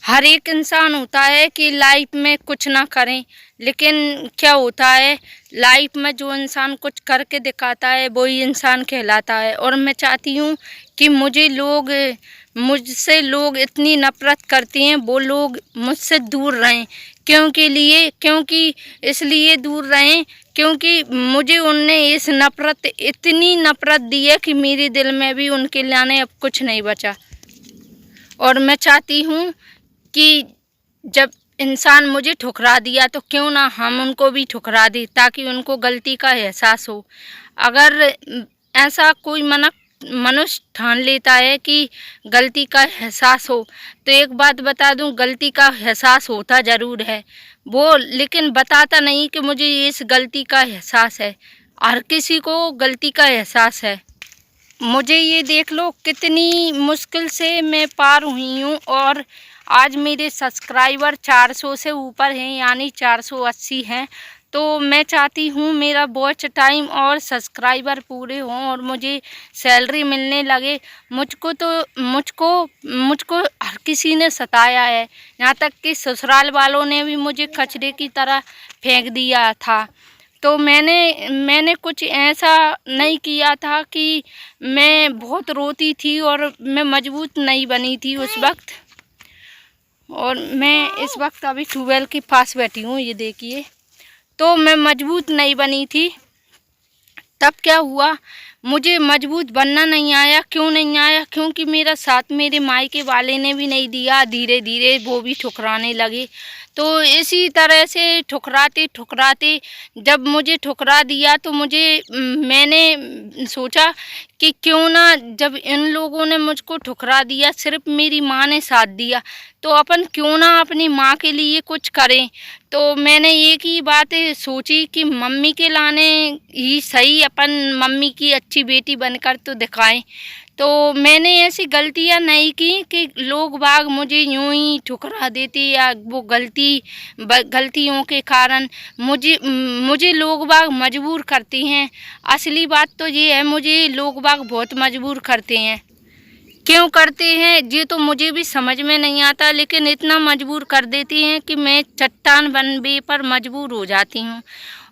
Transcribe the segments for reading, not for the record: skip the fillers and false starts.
हर एक इंसान होता है कि लाइफ में कुछ ना करें, लेकिन क्या होता है लाइफ में जो इंसान कुछ करके दिखाता है वही इंसान कहलाता है। और मैं चाहती हूँ कि मुझसे लोग इतनी नफरत करते हैं वो लोग मुझसे दूर रहें। क्योंकि इसलिए दूर रहें क्योंकि मुझे उनने इतनी नफरत दी है कि मेरे दिल में भी उनके लाने अब कुछ नहीं बचा। और मैं चाहती हूँ कि जब इंसान मुझे ठुकरा दिया तो क्यों ना हम उनको भी ठुकरा दें, ताकि उनको गलती का एहसास हो। अगर ऐसा कोई मनुष्य ठान लेता है कि गलती का एहसास हो, तो एक बात बता दूं, गलती का एहसास होता ज़रूर है वो, लेकिन बताता नहीं कि मुझे इस गलती का एहसास है। हर किसी को गलती का एहसास है। मुझे ये देख लो कितनी मुश्किल से मैं पार हुई हूँ, और आज मेरे सब्सक्राइबर 400 से ऊपर हैं, यानी 480 हैं। तो मैं चाहती हूँ मेरा वॉच टाइम और सब्सक्राइबर पूरे हों और मुझे सैलरी मिलने लगे। मुझको हर किसी ने सताया है, यहाँ तक कि ससुराल वालों ने भी मुझे कचरे की तरह फेंक दिया था। तो मैंने कुछ ऐसा नहीं किया था कि मैं बहुत रोती थी, और मैं मजबूत नहीं बनी थी उस वक्त। और मैं इस वक्त अभी ट्यूबवेल के पास बैठी हूँ, ये देखिए। तो मैं मजबूत नहीं बनी थी। तब क्या हुआ, मुझे मजबूत बनना नहीं आया। क्यों नहीं आया? क्योंकि मेरा साथ मेरे मायके वाले ने भी नहीं दिया। धीरे धीरे वो भी ठुकराने लगे। तो इसी तरह से ठुकराते ठुकराते जब मुझे ठुकरा दिया तो मैंने सोचा कि क्यों ना, जब इन लोगों ने मुझको ठुकरा दिया, सिर्फ मेरी माँ ने साथ दिया, तो अपन क्यों ना अपनी माँ के लिए कुछ करें। तो मैंने एक ही बात सोची कि मम्मी के लाने ही सही, अपन मम्मी की अच्छी बेटी बनकर तो दिखाएं। तो मैंने ऐसी गलतियां नहीं की कि लोग बाग मुझे यूं ही ठुकरा देते, या वो गलतियों के कारण मुझे लोग बाग मजबूर करते हैं। असली बात तो ये है, मुझे लोग बाग बहुत मजबूर करते हैं। क्यों करते हैं ये तो मुझे भी समझ में नहीं आता, लेकिन इतना मजबूर कर देती हैं कि मैं चट्टान बनने पर मजबूर हो जाती हूँ।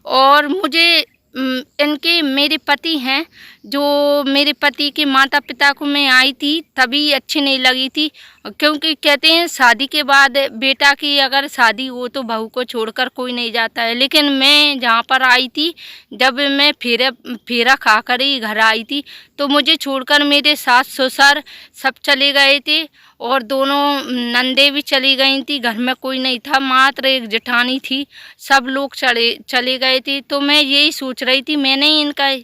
और मुझे इनके मेरे पति हैं, जो मेरे पति के माता पिता को मैं आई थी तभी अच्छी नहीं लगी थी, क्योंकि कहते हैं शादी के बाद बेटा की अगर शादी हो तो बहू को छोड़कर कोई नहीं जाता है। लेकिन मैं जहाँ पर आई थी, जब मैं फेरा खाकर ही घर आई थी, तो मुझे छोड़कर मेरे सास ससुर सब चले गए थे, और दोनों नंदे भी चली गई थी। घर में कोई नहीं था, मात्र एक जेठानी थी। सब लोग चले गए थे। तो मैं यही सोच रही थी, मैंने इनका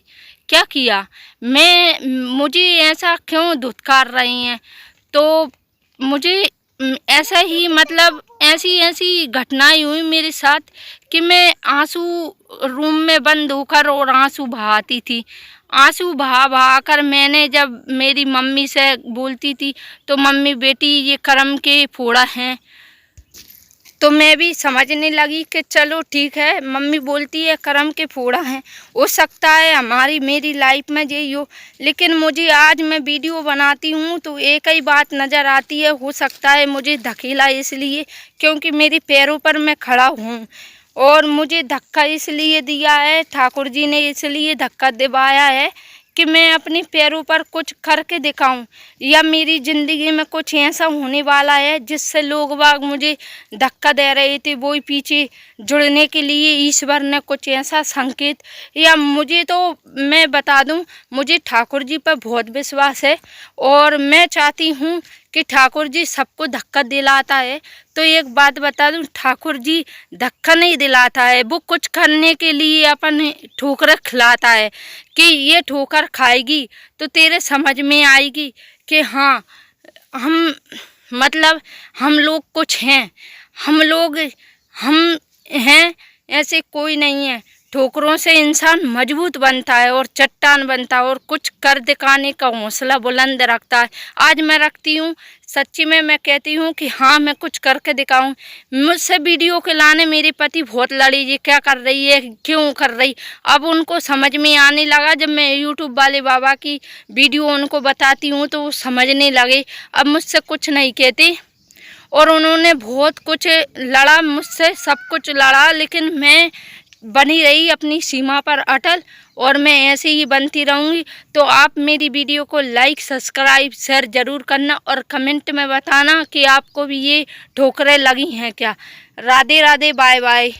क्या किया, मुझे ऐसा क्यों धुतकार रहे हैं। तो मुझे ऐसा ही मतलब ऐसी ऐसी घटनाएं हुई मेरे साथ कि मैं आंसू रूम में बंद होकर और आंसू बहाती थी। आंसू बहा बहा कर मैंने जब मेरी मम्मी से बोलती थी, तो मम्मी बेटी ये कर्म के फोड़ा हैं। तो मैं भी समझने लगी कि चलो ठीक है, मम्मी बोलती है कर्म के फोड़ा हैं, हो सकता है मेरी लाइफ में यही हो। लेकिन मुझे आज मैं वीडियो बनाती हूँ तो एक ही बात नज़र आती है, हो सकता है मुझे धकेला इसलिए क्योंकि मेरे पैरों पर मैं खड़ा हूँ, और मुझे धक्का इसलिए दिया है, ठाकुर जी ने इसलिए धक्का दिवाया है कि मैं अपने पैरों पर कुछ करके दिखाऊं, या मेरी ज़िंदगी में कुछ ऐसा होने वाला है जिससे लोग बाग मुझे धक्का दे रहे थे, वो पीछे जुड़ने के लिए ईश्वर ने कुछ ऐसा संकेत, या मुझे तो मैं बता दूं, मुझे ठाकुर जी पर बहुत विश्वास है, और मैं चाहती हूं कि ठाकुर जी सबको धक्का दिलाता है। तो एक बात बता दूं, ठाकुर जी धक्का नहीं दिलाता है, वो कुछ करने के लिए अपन ठोकर खिलाता है कि ये ठोकर खाएगी तो तेरे समझ में आएगी कि हाँ, हम मतलब हम लोग कुछ हैं, हम हैं, ऐसे कोई नहीं है। ठोकरों से इंसान मजबूत बनता है और चट्टान बनता है, और कुछ कर दिखाने का हौसला बुलंद रखता है। आज मैं रखती हूँ, सच्ची में मैं कहती हूँ कि हाँ, मैं कुछ करके दिखाऊं। मुझसे वीडियो के लाने मेरे पति बहुत लड़े, ये क्या कर रही है, क्यों कर रही। अब उनको समझ में आने लगा, जब मैं यूट्यूब वाले बाबा की वीडियो उनको बताती हूँ तो वो समझने लगे, अब मुझसे कुछ नहीं कहते। और उन्होंने बहुत कुछ लड़ा मुझसे, सब कुछ लड़ा, लेकिन मैं बनी रही अपनी सीमा पर अटल, और मैं ऐसे ही बनती रहूँगी। तो आप मेरी वीडियो को लाइक, सब्सक्राइब, शेयर ज़रूर करना और कमेंट में बताना कि आपको भी ये ठोकरें लगी हैं क्या। Radhe Radhe, bye bye.